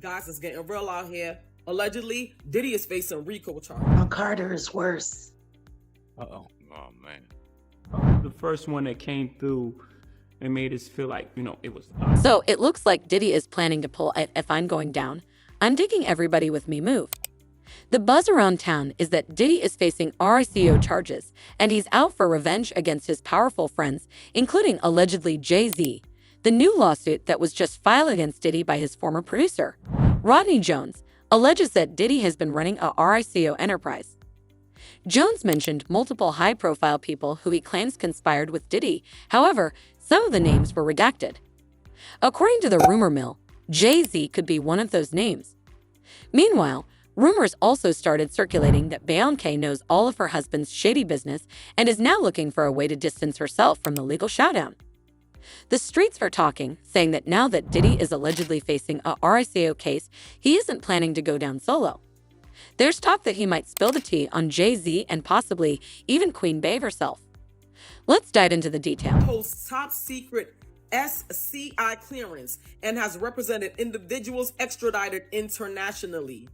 Guys, it's getting real out here. Allegedly, Diddy is facing RICO charges. On Carter is worse. Uh-oh. Oh, man. The first one that came through and made us feel like, it was us. So it looks like Diddy is planning to pull a "if I'm going down, I'm taking everybody with me" move. The buzz around town is that Diddy is facing RICO charges, and he's out for revenge against his powerful friends, including allegedly Jay-Z. The new lawsuit that was just filed against Diddy by his former producer, Rodney Jones, alleges that Diddy has been running a RICO enterprise. Jones mentioned multiple high-profile people who he claims conspired with Diddy. However, some of the names were redacted. According to the rumor mill, Jay-Z could be one of those names. Meanwhile, rumors also started circulating that Beyoncé knows all of her husband's shady business and is now looking for a way to distance herself from the legal showdown. The streets are talking, saying that now that Diddy is allegedly facing a RICO case, he isn't planning to go down solo. There's talk that he might spill the tea on Jay-Z and possibly even Queen Bey herself. Let's dive into the detail. Holds top secret SCI clearance and has represented individuals extradited internationally.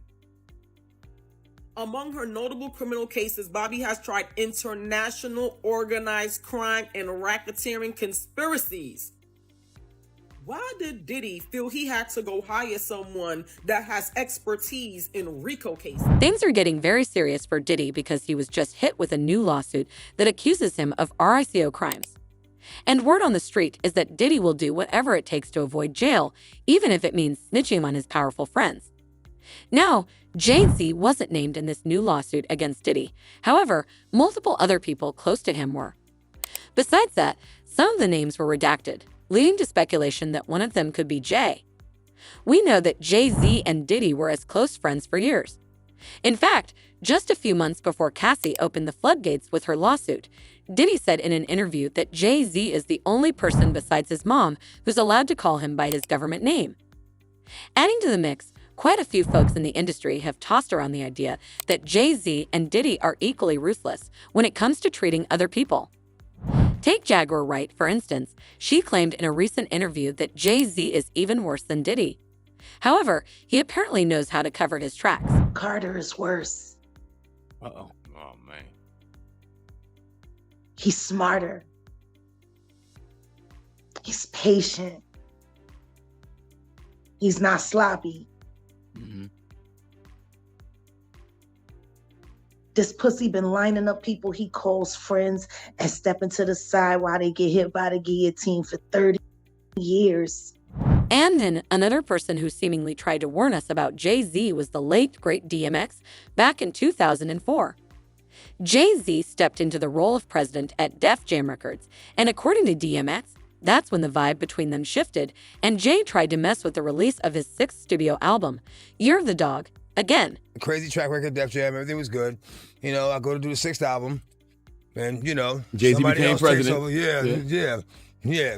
Among her notable criminal cases, Bobby has tried international organized crime and racketeering conspiracies. Why did Diddy feel he had to go hire someone that has expertise in RICO cases? Things are getting very serious for Diddy because he was just hit with a new lawsuit that accuses him of RICO crimes. And word on the street is that Diddy will do whatever it takes to avoid jail, even if it means snitching on his powerful friends. Now, Jay-Z wasn't named in this new lawsuit against Diddy. However, multiple other people close to him were. Besides that, some of the names were redacted, leading to speculation that one of them could be Jay. We know that Jay-Z and Diddy were as close friends for years. In fact, just a few months before Cassie opened the floodgates with her lawsuit, Diddy said in an interview that Jay-Z is the only person besides his mom who's allowed to call him by his government name. Adding to the mix, quite a few folks in the industry have tossed around the idea that Jay-Z and Diddy are equally ruthless when it comes to treating other people. Take Jaguar Wright, for instance. She claimed in a recent interview that Jay-Z is even worse than Diddy. However, he apparently knows how to cover his tracks. Carter is worse. Uh-oh. Oh, man. He's smarter. He's patient. He's not sloppy. Mm-hmm. This pussy been lining up people he calls friends and stepping to the side while they get hit by the guillotine for 30 years. And then another person who seemingly tried to warn us about Jay-Z was the late, great DMX back in 2004. Jay-Z stepped into the role of president at Def Jam Records, and according to DMX, that's when the vibe between them shifted, and Jay tried to mess with the release of his 6th studio album, Year of the Dog, again. Crazy track record, Def Jam, everything was good. I go to do the 6th album, and, Jay-Z somebody became else takes president. over. Yeah.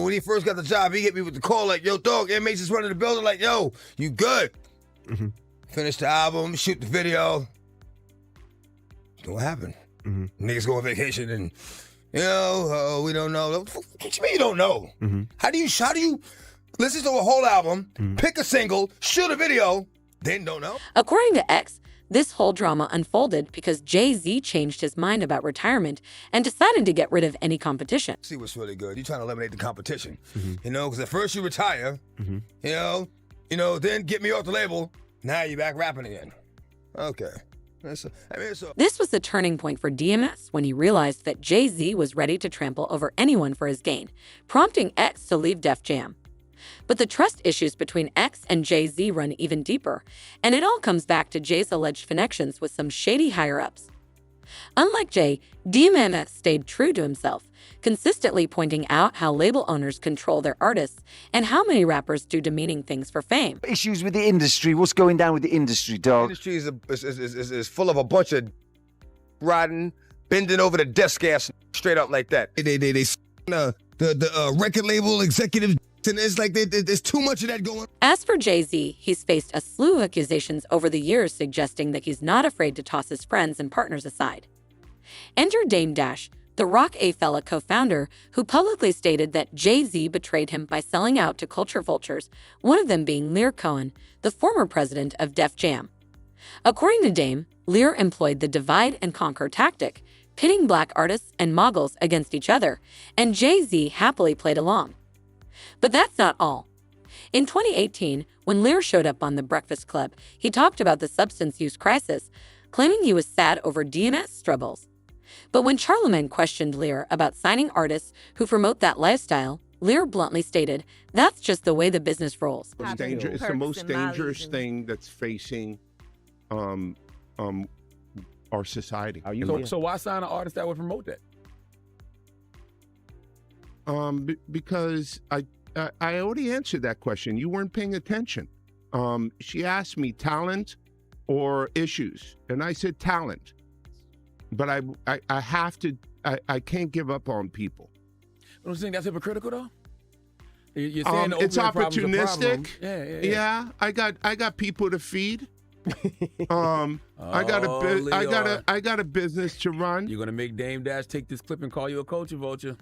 When he first got the job, he hit me with the call like, yo, dog, MH is running the building like, yo, you good? Mm-hmm. Finish the album, shoot the video. What happened? Mm-hmm. Niggas go on vacation and, we don't know. What you mean you don't know? Mm-hmm. How do you listen to a whole album, pick a single, shoot a video, then don't know? According to X, this whole drama unfolded because Jay-Z changed his mind about retirement and decided to get rid of any competition. See what's really good. You're trying to eliminate the competition, Mm-hmm. because at first you retire, then get me off the label. Now you're back rapping again. Okay. This was the turning point for DMX when he realized that Jay-Z was ready to trample over anyone for his gain, prompting X to leave Def Jam. But the trust issues between X and Jay-Z run even deeper, and it all comes back to Jay's alleged connections with some shady higher-ups. Unlike Jay, DMX stayed true to himself, consistently pointing out how label owners control their artists and how many rappers do demeaning things for fame. Issues with the industry. What's going down with the industry, The dog? industry is full of a bunch of riding, bending over the desk ass straight up like that. They the record label executives, and it's like there's too much of that going on. As for Jay-Z, he's faced a slew of accusations over the years suggesting that he's not afraid to toss his friends and partners aside. Enter Dame Dash, the Rockefeller co-founder, who publicly stated that Jay-Z betrayed him by selling out to culture vultures, one of them being Lear Cohen, the former president of Def Jam. According to Dame, Lear employed the divide and conquer tactic, pitting black artists and moguls against each other, and Jay-Z happily played along. But that's not all. In 2018, when Lear showed up on The Breakfast Club, he talked about the substance use crisis, claiming he was sad over DMS troubles. But when Charlemagne questioned Lear about signing artists who promote that lifestyle, Lear bluntly stated, "That's just the way the business rolls." It's the most dangerous thing that's facing our society. So why sign an artist that would promote that? Because I already answered that question. You weren't paying attention. She asked me talent or issues, and I said talent. But I have to. I can't give up on people. Don't you think that's hypocritical though? You're saying it's opportunistic. Yeah. I got people to feed. I got a business to run. You're gonna make Dame Dash take this clip and call you a culture vulture.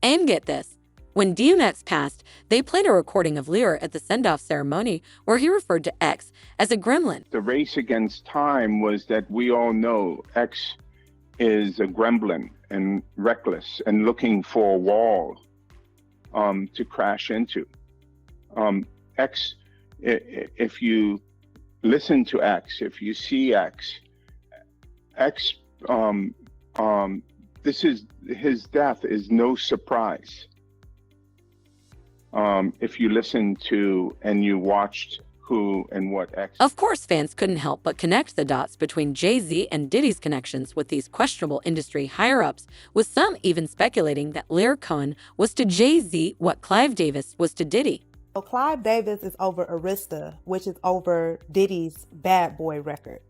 And get this. When DMX passed, they played a recording of Lear at the send-off ceremony where he referred to X as a gremlin. The race against time was that we all know X is a gremlin and reckless and looking for a wall to crash into. X, if you listen to X, if you see X, his death is no surprise. If you listen to and you watched who and what X. Of course, fans couldn't help but connect the dots between Jay-Z and Diddy's connections with these questionable industry higher-ups, with some even speculating that Lear Cohen was to Jay-Z what Clive Davis was to Diddy. So Clive Davis is over Arista, which is over Diddy's Bad Boy record.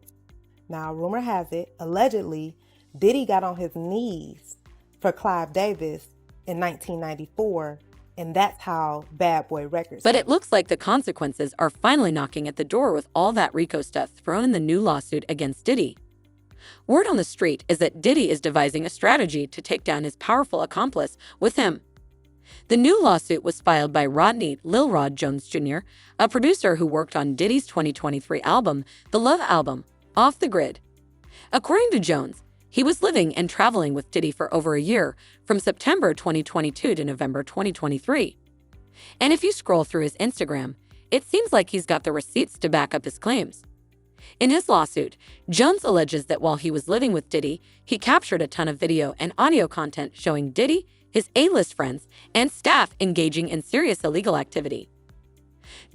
Now, rumor has it, allegedly, Diddy got on his knees for Clive Davis in 1994, and that's how Bad Boy Records. But it looks like the consequences are finally knocking at the door with all that RICO stuff thrown in the new lawsuit against Diddy. Word on the street is that Diddy is devising a strategy to take down his powerful accomplice with him. The new lawsuit was filed by Rodney Lil Rod Jones Jr., a producer who worked on Diddy's 2023 album, The Love Album, Off the Grid. According to Jones, he was living and traveling with Diddy for over a year, from September 2022 to November 2023. And if you scroll through his Instagram, it seems like he's got the receipts to back up his claims. In his lawsuit, Jones alleges that while he was living with Diddy, he captured a ton of video and audio content showing Diddy, his A-list friends, and staff engaging in serious illegal activity.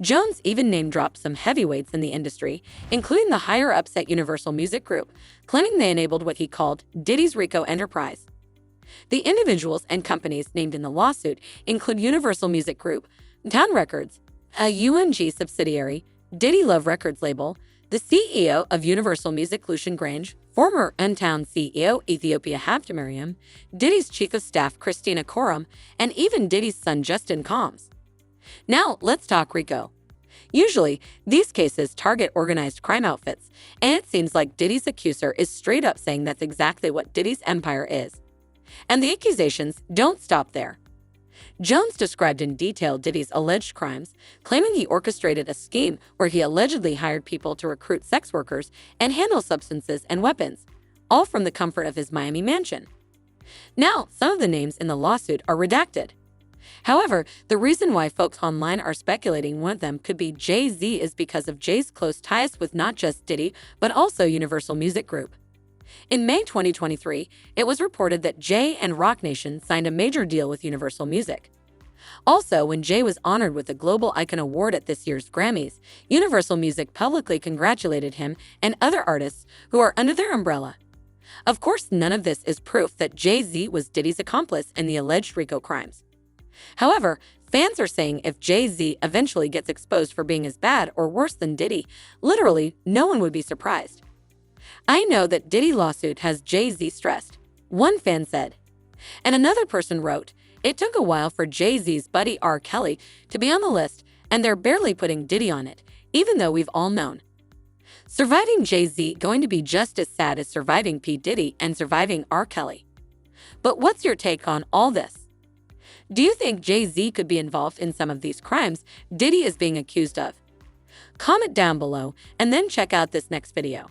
Jones even name-dropped some heavyweights in the industry, including the higher-ups at Universal Music Group, claiming they enabled what he called Diddy's RICO enterprise. The individuals and companies named in the lawsuit include Universal Music Group, Town Records, a UMG subsidiary, Diddy Love Records label, the CEO of Universal Music Lucian Grange, former N-Town CEO Ethiopia Habtemariam, Diddy's chief of staff Christina Koram, and even Diddy's son Justin Combs. Now, let's talk RICO. Usually, these cases target organized crime outfits, and it seems like Diddy's accuser is straight up saying that's exactly what Diddy's empire is. And the accusations don't stop there. Jones described in detail Diddy's alleged crimes, claiming he orchestrated a scheme where he allegedly hired people to recruit sex workers and handle substances and weapons, all from the comfort of his Miami mansion. Now, some of the names in the lawsuit are redacted. However, the reason why folks online are speculating one of them could be Jay-Z is because of Jay's close ties with not just Diddy, but also Universal Music Group. In May 2023, it was reported that Jay and Roc Nation signed a major deal with Universal Music. Also, when Jay was honored with the Global Icon Award at this year's Grammys, Universal Music publicly congratulated him and other artists who are under their umbrella. Of course, none of this is proof that Jay-Z was Diddy's accomplice in the alleged RICO crimes. However, fans are saying if Jay-Z eventually gets exposed for being as bad or worse than Diddy, literally no one would be surprised. I know that Diddy lawsuit has Jay-Z stressed, one fan said. And another person wrote, it took a while for Jay-Z's buddy R. Kelly to be on the list, and they're barely putting Diddy on it, even though we've all known. Surviving Jay-Z going to be just as sad as surviving P. Diddy and surviving R. Kelly. But what's your take on all this? Do you think Jay-Z could be involved in some of these crimes Diddy is being accused of? Comment down below and then check out this next video.